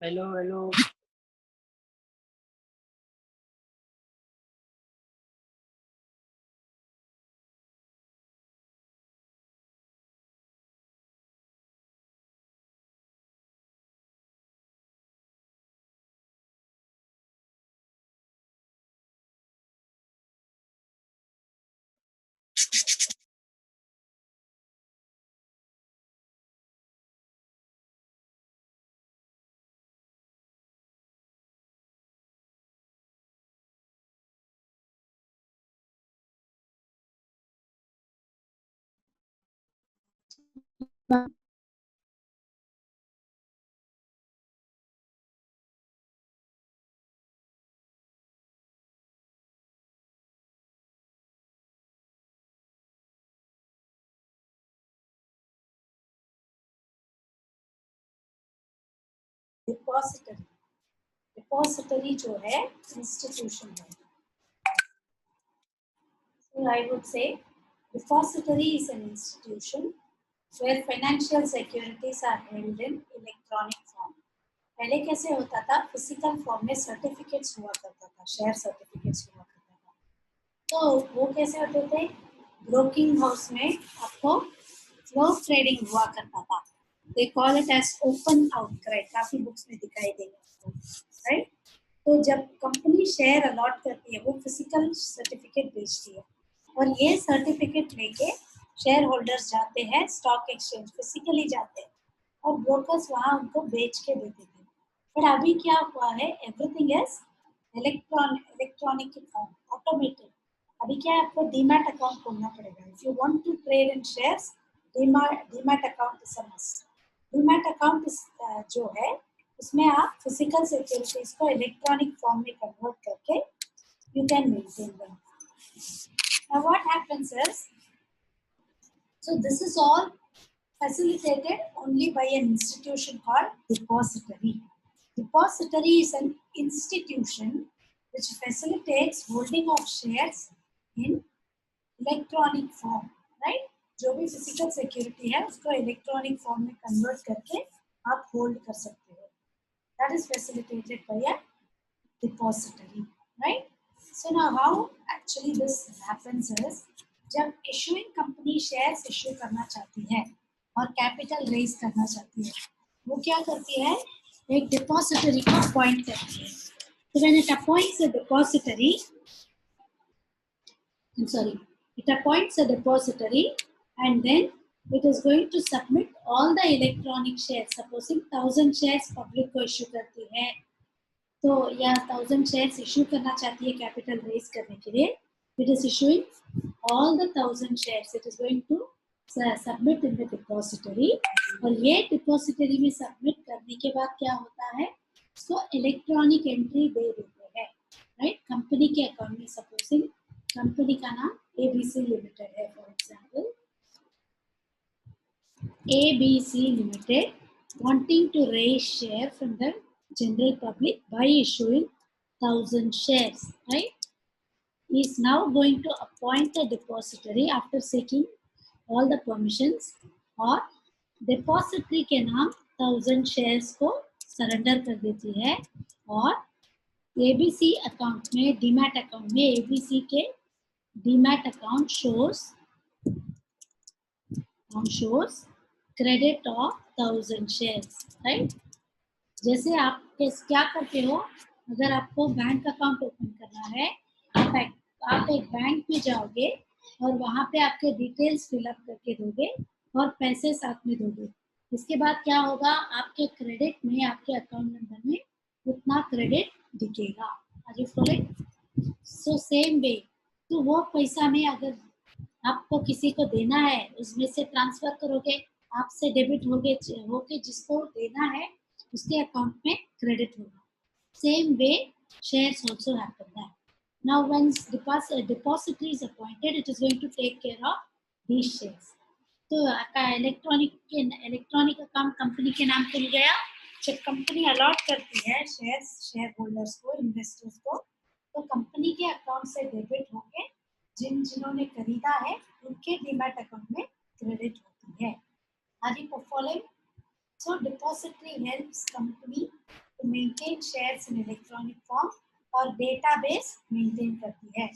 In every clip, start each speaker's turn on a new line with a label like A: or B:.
A: Hello hello.
B: Depository depository जो है institution है. So I would say depository is an institution where financial securities are held in electronic form. पहले कैसे होता था, फिजिकल फॉर्म में सर्टिफिकेट्स हुआ करता था, शेयर सर्टिफिकेट्स हुआ करता था. तो वो कैसे होते थे, ब्रोकिंग हाउस में आपको फ्लो ट्रेडिंग हुआ करता था. They call it as open outcry, काफी बुक्स में दिखाई देगा, राइट. तो जब कंपनी शेयर अलॉट करती है वो फिजिकल सर्टिफिकेट बेचती है और ये सर्टिफिकेट लेके शेयर होल्डर्स जाते हैं स्टॉक एक्सचेंज, फिजिकली जाते हैं और ब्रोकर्स वहां उनको बेच के देते थे. बट अभी क्या हुआ है, everything is electronic form, automated. अभी क्या है, आपको डीमैट अकाउंट खोलना पड़ेगा. If you want to trade in shares, demat account is a must. Demat account जो है उसमें आप फिजिकल सिक्योरिटीज को इलेक्ट्रॉनिक फॉर्म में कन्वर्ट करके you can maintain them. Now what happens is, so this is all facilitated only by an institution called depository. Depository is an institution which facilitates holding of shares in electronic form, right? जो भी physical security है उसको electronic form में convert करके आप hold कर सकते हो. That is facilitated by a depository, right? So now how actually this happens is, जब issuing company shares issue करना चाहती है और कैपिटल रेज करना चाहती है, वो क्या करती है, एक डिपॉजिटरी को अपॉइंट करती है. So when it appoints a depository, it appoints a depository and then it is going to submit all the electronic shares. Supposing 1000 shares public को issue करती है, तो या 1000 शेयर्स इशू करना चाहती है कैपिटल रेज करने के लिए, it is issuing all the 1000 shares, it is going to submit in the depository. और ये डिपॉजिटरी में सबमिट करने के बाद क्या होता है, उसको इलेक्ट्रॉनिक एंट्री दे देते हैं, राइट, कंपनी के अकाउंट में. सपोजिंग कंपनी का नाम ABC लिमिटेड है, for example ABC Limited wanting to raise share from the general public by issuing 1000 shares, right? He is now going to appoint a depository after seeking all the permissions, और depository के नाम 1000 shares को surrender कर देती है और ABC account में, demat account में ABC के demat account shows credit of 1000 shares, right? जैसे आप क्या करते हो, अगर आपको बैंक अकाउंट ओपन करना है, आप एक बैंक में जाओगे और वहां पे आपके डिटेल्स फिलअप करके दोगे और पैसे साथ में दोगे. इसके बाद क्या होगा, आपके क्रेडिट में, आपके अकाउंट नंबर में उतना क्रेडिट दिखेगा. Are you following? So same way, तो वो पैसा में अगर आपको किसी को देना है, उसमें से ट्रांसफर करोगे, आपसे डेबिट होके जिसको देना है उसके अकाउंट में क्रेडिट होगा. Same way shares also happen that. Now once depository is appointed, it is going to take care of these shares. तो आपका इलेक्ट्रॉनिक अकाउंट कंपनी के नाम खुल गया. जब कंपनी अलॉट करती है शेयर्स शेयर होल्डर्स को, इन्वेस्टर्स को, तो कंपनी के अकाउंट से डेबिट होके जिन्होंने खरीदा है उनके डीमैट अकाउंट में क्रेडिट होती है. Are you following? So depository helps company to maintain shares in electronic form और डेटाबेस मेंटेन करती है।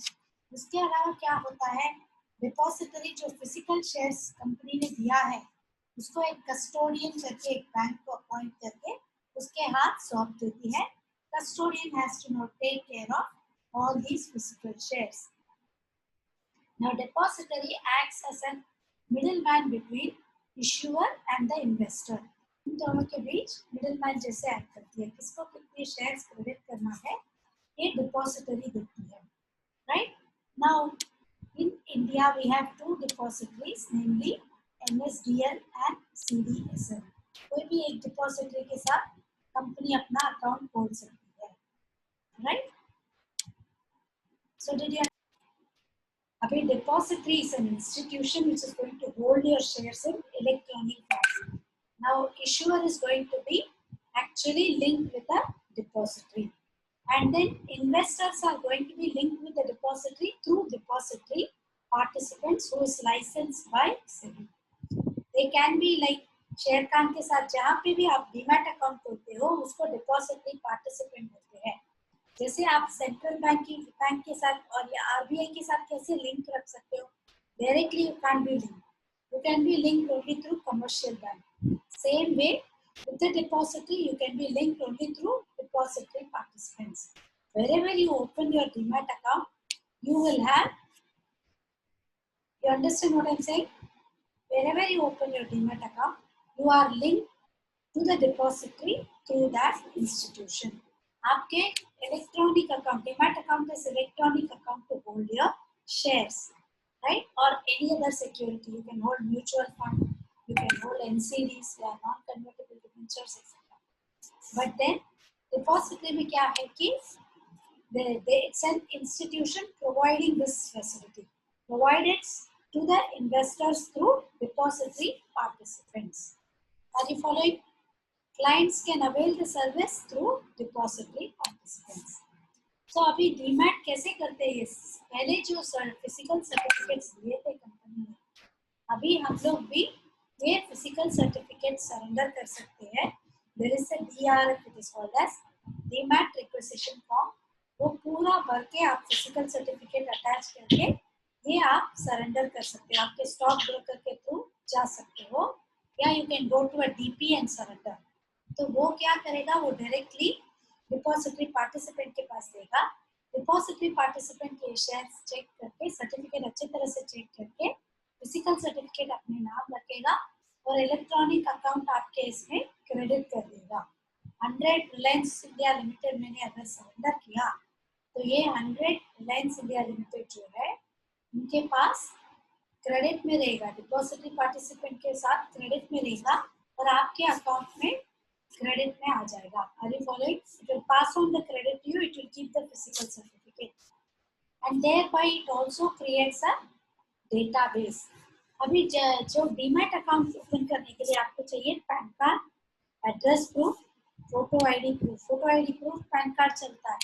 B: उसके अलावा क्या होता है, डिपॉजिटरी जो फिजिकल शेयर्स कंपनी ने दिया है उसको एक कस्टोडियन करके एक बैंक को अपॉइंट करके उसके हाथ सौंप देती है। Custodian has to not take care of all these physical shares. Now depository acts as a middleman between issuer and the investor. इन दोनों के बीच मिडलमैन जैसे एक्ट करती है। किसको कितने शेयर्स क्रेडिट करना है ये डिपॉजिटरी देखती है, right? Now in India we have two depositories, namely NSDL and CDSL। कोई भी एक डिपॉजिटरी के साथ कंपनी अपना अकाउंट खोल सकती है, राइट? सो डिड यू अभी depository is an institution which is going to hold your shares in electronic form. Now issuer is going to be actually linked with the depository, and then investors are going to be linked with the depository through depository participants who is licensed by SEBI. They can be like शेयरकान के साथ जहाँ पे भी आप demat account खोलते हो उसको depository participant होते हैं। जैसे आप सेंट्रल बैंक के साथ और या RBI के साथ कैसे लिंक रख सकते हो, directly you can be link, you can be linked only through commercial bank. Same way with the depository you can be linked only through depository participants. Wherever you open your demat account you will have, you understand what I'm saying? Wherever you open your demat account you are linked to the depository through that institution. आपके electronic account, demat account is electronic account to hold your shares, right? Or any other security. You can hold mutual fund, you can hold NCDs, non-convertible debentures, etc. But then depository में क्या है कि it's an institution providing this facility, provided to the investors through depository participants. Are you following? Clients can avail the service through depository participants. So अभी demat कैसे करते हैं? पहले जो फिजिकल सर्टिफिकेट्स दिए थे कंपनी ने, अभी हम लोग भी ये फिजिकल सर्टिफिकेट सरेंडर कर सकते हैं। There is a DRF, it is called as demat requisition form. वो पूरा भर के आप फिजिकल सर्टिफिकेट अटैच करके ये आप सरेंडर कर सकते हो। आपके स्टॉक ब्रोकर के थ्रू जा सकते हो या you can go to a DP and surrender. तो वो क्या करेगा, वो डायरेक्टली डिपॉजिटरी पार्टिसिपेंट के पास देगा। डिपॉजिटरी पार्टिसिपेंट के शेयर्स चेक करके, सर्टिफिकेट अच्छी तरह से चेक करके फिजिकल सर्टिफिकेट अपने नाम रखेगा और इलेक्ट्रॉनिक अकाउंट आपके इसमें क्रेडिट कर देगा। 100 रिलायंस इंडिया लिमिटेड मैंने अगर सरेंडर किया तो ये 100 रिलायंस इंडिया लिमिटेड जो है उनके पास क्रेडिट में रहेगा, डिपॉजिटरी पार्टिसिपेंट के साथ क्रेडिट में रहेगा और आपके अकाउंट में credit में आ जाएगा। Are you following? It will pass on the credit to you. It will keep the physical certificate, and thereby it also creates a database. अभी जो डीमैट अकाउंट ओपन करने के लिए आपको चाहिए PAN card, address proof, photo ID proof. Photo ID proof PAN card चलता है,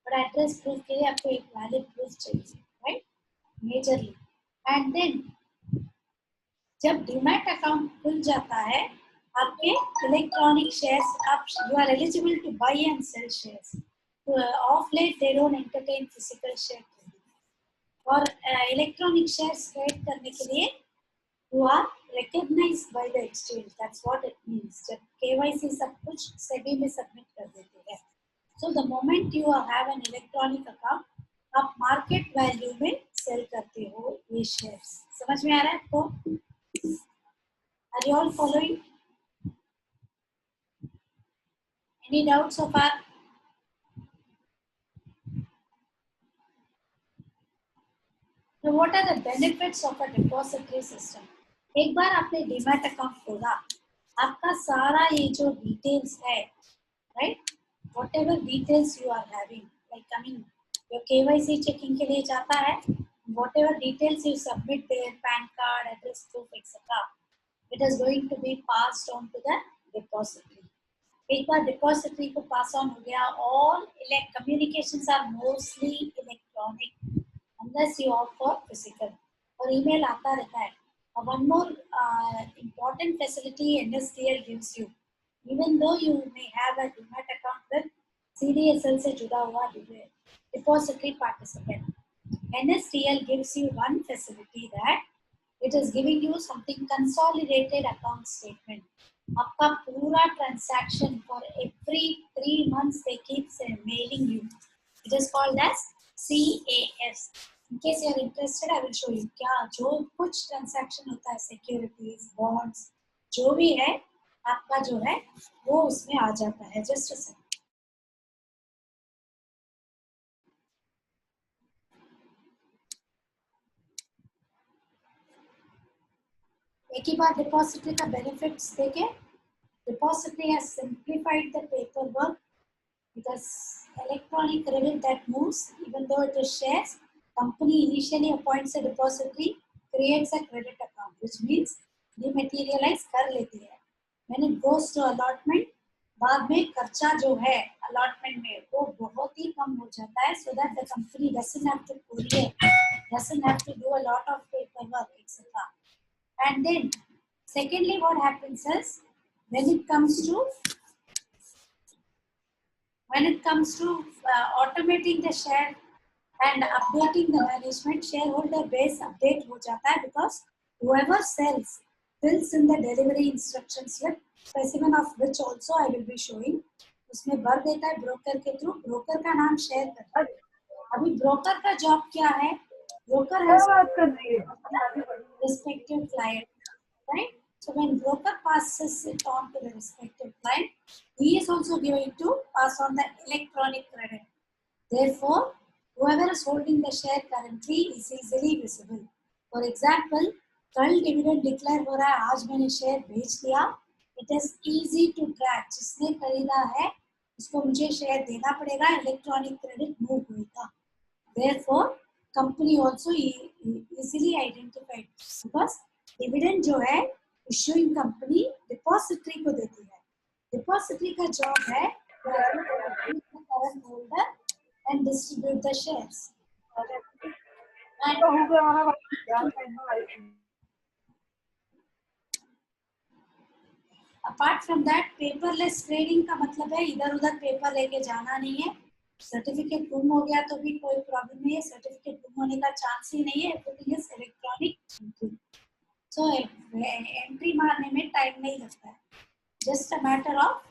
B: पर एड्रेस प्रूफ के लिए आपको एक वैलिड प्रूफ चाहिए, राइट? मेजरली। एंड देन जब डीमैट अकाउंट खुल जाता है आपके इलेक्ट्रॉनिक शेयर्स, आप you are eligible to buy and sell shares. Of late they don't entertain physical share trading. और इलेक्ट्रॉनिक शेयर्स ट्रेड करने के लिए you are recognised by the exchange, that's what it means. जब KYC सब कुछ सेबी में submit कर देते हैं, so the moment you have an electronic account आप मार्केट वैल्यू में सेल करते हो ये शेयर्स। समझ में आ रहा है आपको? Are you all following? Any doubts so far? Now, what are the benefits of a depository system? एक बार आपने डीमैट अकाउंट खोला, आपका सारा ये जो डिटेल्स है, right, whatever details you are having, like I mean, your KYC checking के लिए जाता है, whatever details you submit there, PAN card, address proof, etc., it is going to be passed on to the depository. एक बार depository को पास on हो गया, all communications are mostly electronic unless you opt for physical, और email आता रहता है। One more important facility NSDL gives you, Even though you may have a demat account with CDSL से जुड़ा हुआ depository participant, NSDL gives you one facility that it is giving you something consolidated account statement. आपका पूरा transaction for every 3 months they keep mailing you. It is called as CAS. In case you are interested, I will show you. क्या जो कुछ transaction होता है, securities, bonds, जो भी है आपका जो है वो उसमें आ जाता है. Just a second. एक ही बार डिपॉजिटरी का बेनिफिट्स देखें. Depository has simplified the paperwork because electronic credit that moves, even though it is shares, company initially appoints a depository, creates a credit account, which means dematerialize कर लेती है. When it goes to allotment, बाद में खर्चा जो है allotment में वो बहुत ही कम हो जाता है, so that the company doesn't have to courier, doesn't have to do a lot of paperwork, etc. And then, secondly, what happens is when it comes to automating the share and updating the management, shareholder base update हो जाता है because whoever sells fills in the delivery instruction slip, specimen of which also I will be showing. उसमें भर देता है broker के through, broker का नाम share करता है. अभी broker का job क्या है? Broker has respective client, right? So when broker passes it on to the respective client, he is also going to pass on the electronic credit. Therefore, whoever is holding the share currently is easily visible. For example, कल dividend declare हो रहा है, आज मैंने share बेच दिया. It is easy to track. जिसने खरीदा है उसको मुझे शेयर देना पड़ेगा, इलेक्ट्रॉनिक क्रेडिट मूव होगा. Therefore, company also easily identified because dividend जो है इश्यूइंग कंपनी डिपॉजिटरी को देती है. डिपॉजिटरी का जॉब है current holder and distribute the shares. Apart from that, paperless trading का मतलब है इधर उधर पेपर लेके जाना नहीं है. सर्टिफिकेट गुम हो गया तो भी कोई प्रॉब्लम नहीं है, सर्टिफिकेट गुम होने का चांस ही नहीं है. Everything is electronic entry. So entry मारने में टाइम नहीं लगता है, just a matter of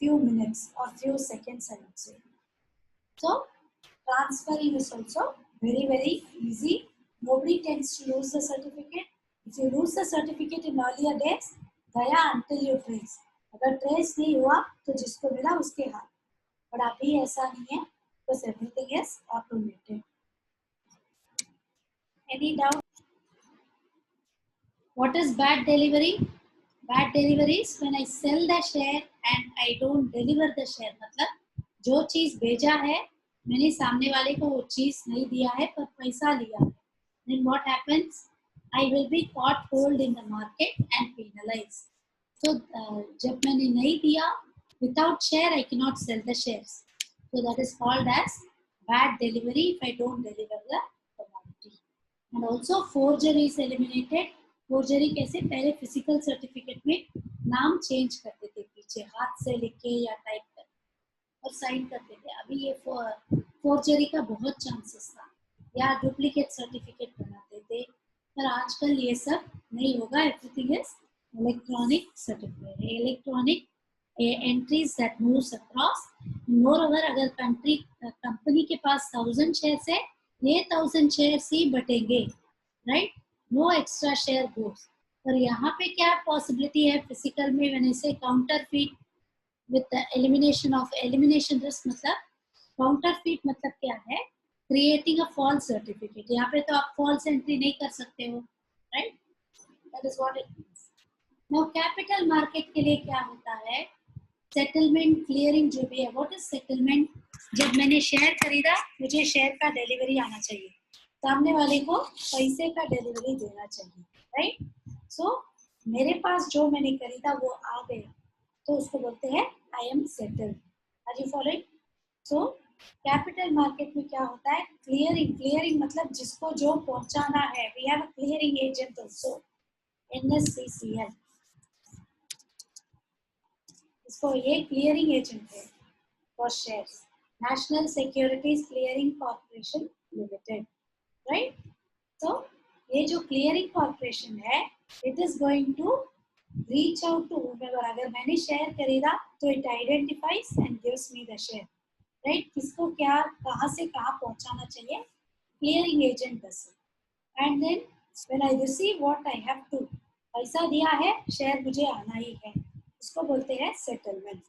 B: few minutes or few seconds, I would say. So transferring is also very easy. Nobody tends to lose the certificate. If you lose the certificate in earlier days, गया until you trace. अगर trace नहीं हुआ तो जिसको मिला उसके हाथ. But अभी ऐसा नहीं है because everything is automated. Any doubt? What is bad delivery? Bad delivery is when I sell the share and I don't deliver the share. मतलब जो चीज भेजा है मैंने सामने वाले को वो चीज नहीं दिया है पर पैसा लिया है. Then what happens? I will be caught hold in the market and penalized. So जब मैंने नहीं दिया, without share I cannot sell the shares. So that is called as bad delivery if I don't deliver the commodity. And also forgery is eliminated. Forgery कैसे? पहले physical certificate में नाम change करते थे, पीछे हाथ से लिख के या टाइप कर और साइन करते थे. अभी ये फोर्जरी का बहुत चांसेस था, या डुप्लीकेट सर्टिफिकेट बनाते थे, पर आजकल ये सब नहीं होगा. Everything is electronic certificate, electronic entries that moves across. Moreover अगर कंपनी के पास 1000 शेयर्स है, ये 1000 शेयर्स ही बटेंगे, राइट? नो एक्स्ट्रा शेयर गोस. पर यहाँ पे क्या पॉसिबिलिटी है फिजिकल में? When I say counterfeit with the elimination risk, मतलब काउंटरफीट मतलब क्या है? Creating a false certificate. यहाँ पे तो आप फॉल्स एंट्री नहीं कर सकते हो, right? That is what it means. Now capital market के लिए क्या होता है? सेटलमेंट, क्लियरिंग जो भी है. What is settlement? जब मैंने शेयर खरीदा, मुझे शेयर का डिलीवरी आना चाहिए, सामने वाले को पैसे का डिलीवरी देना चाहिए, राइट? सो मेरे पास जो मैंने खरीदा वो आ गया तो उसको बोलते हैं I am settled. Are you following? So capital market में क्या होता है? क्लियरिंग. क्लियरिंग मतलब जिसको जो पहुंचाना है. We have a clearing agent also, NSCCL. इसको ये क्लियरिंग एजेंट है for shares, national securities clearing corporation limited, right. तो ये जो क्लियरिंग कॉर्पोरेशन है, it is going to reach out to whomever. अगर मैंने शेयर खरीदा तो it identifies and gives me the share, right. किसको क्या कहाँ से कहाँ पहुंचाना चाहिए, clearing agent does it. And then when I receive what I have to, पैसा दिया है, शेयर मुझे आना ही है, इसको बोलते हैं settlement.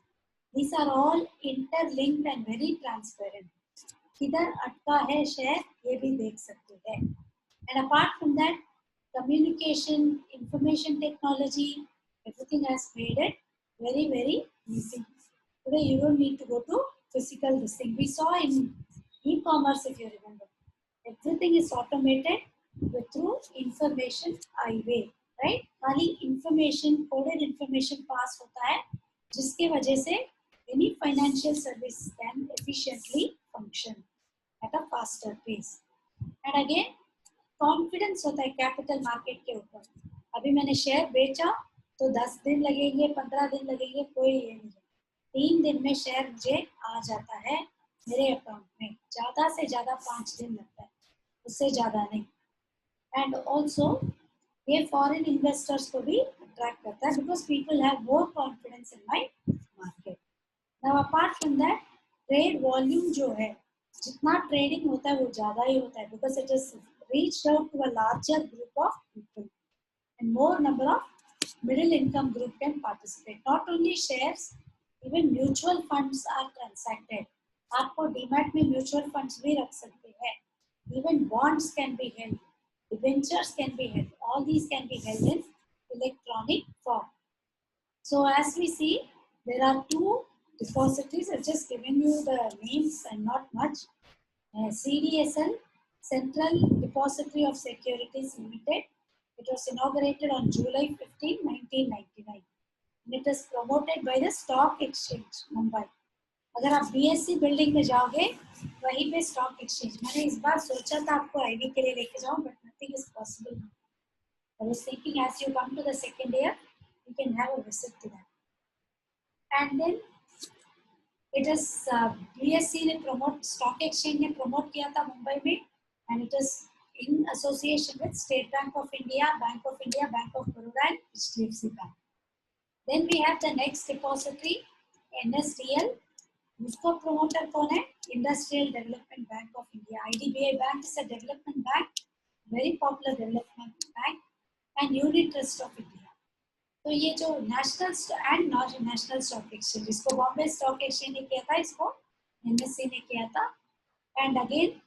B: These are all interlinked and very transparent. किधर अटका है शेयर ये भी देख सकते हैं। And apart from that, communication, information technology, everything has made it very, very easy. Today you don't need to go to physical this thing. We saw in e-commerce, if you remember, everything is automated through information highway, right? खाली information, coded information pass होता है, जिसके वजह से any financial service can efficiently function at a faster pace. And again, confidence होता है capital market के ऊपर। अभी मैंने शेयर बेचा तो 10 दिन लगेंगे, 15 दिन लगेंगे, कोई ये नहीं है। 3 दिन में शेयर मुझे आ जाता है मेरे अकाउंट में, ज्यादा से ज्यादा 5 दिन लगता है, उससे ज्यादा नहीं। एंड ऑल्सो ये फॉरेन इन्वेस्टर्स को भी अट्रैक्ट करता है because people have more confidence in my market. Now apart from that, trade volume जो है, जितना ट्रेडिंग होता है वो ज्यादा ही होता है because it is reached out to a larger group of people and more number of middle income group can participate. Not only shares, even mutual funds are transacted. आपको डीमैट में म्यूचुअल फंड्स भी रख सकते हैं, even bonds can be held, debentures can be held, all these can be held in electronic form. So as we see, there are two depositories. I've just given you the names and not much. CDSL, Central Depository of Securities Limited. It was inaugurated on July 15, 1999. And it is promoted by the Stock Exchange, Mumbai. अगर आप BSc building में जाओगे, वहीं पे stock exchange. मैंने इस बार सोचा था आपको आईवी के लिए लेके जाऊं, but nothing is possible. I was thinking as you come to the second year, you can have a visit to that. And then it is BSc ने promote, Stock Exchange ने promote किया था मुंबई में, and it is in association with State Bank of India, Bank of India, Bank of Baroda, and HDFC Bank. Then we have the next depository, NSDL. उसका promoter कौन है? Industrial Development Bank of India. IDBI Bank is a development bank, very popular development bank, and Unit Trust of India. तो ये जो national and national stock exchange, इसको Bombay stock exchange ने किया था, इसको एमएससी ने किया था, एंड अगेन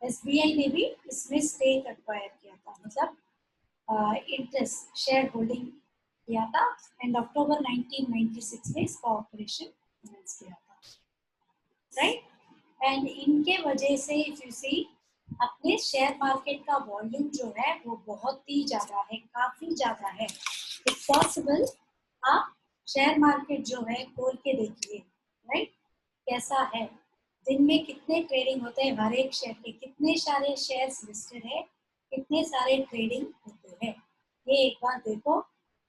B: एसबीआई ने भी इसमें स्टेक एक्वायर किया था, मतलब इंटरेस्ट शेयर होल्डिंग किया था, एंड अक्टूबर 1996 में इसका ऑपरेशन कमेंस किया था, राइट। एंड इनके वजह से इफ यू सी, अपने शेयर मार्केट का वॉल्यूम जो है वो बहुत ही ज्यादा है, काफी ज्यादा है। इट्स पॉसिबल आप शेयर मार्केट जो है खोल के देखिए, राइट, कैसा है, दिन में कितने ट्रेडिंग होते हैं, हर एक शेयर के कितने सारे शेयर्स लिस्टेड है, कितने सारे ट्रेडिंग होते हैं, ये एक बार देखो।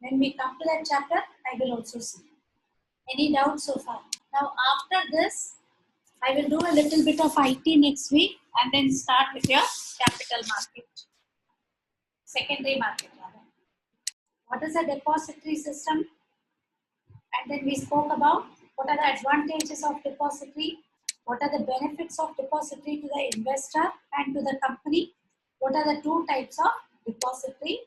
B: When we come to that chapter, I will also see. Any doubts so far? Now after this, I will do a little bit of IT next week and then start with your capital market, secondary market rather. What is a depository system? And then we spoke about what are the advantages of depository, what are the benefits of depository to the investor and to the company, what are the two types of depository,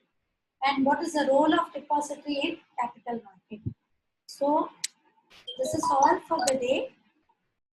B: and what is the role of depository in capital market. So this is all for the day.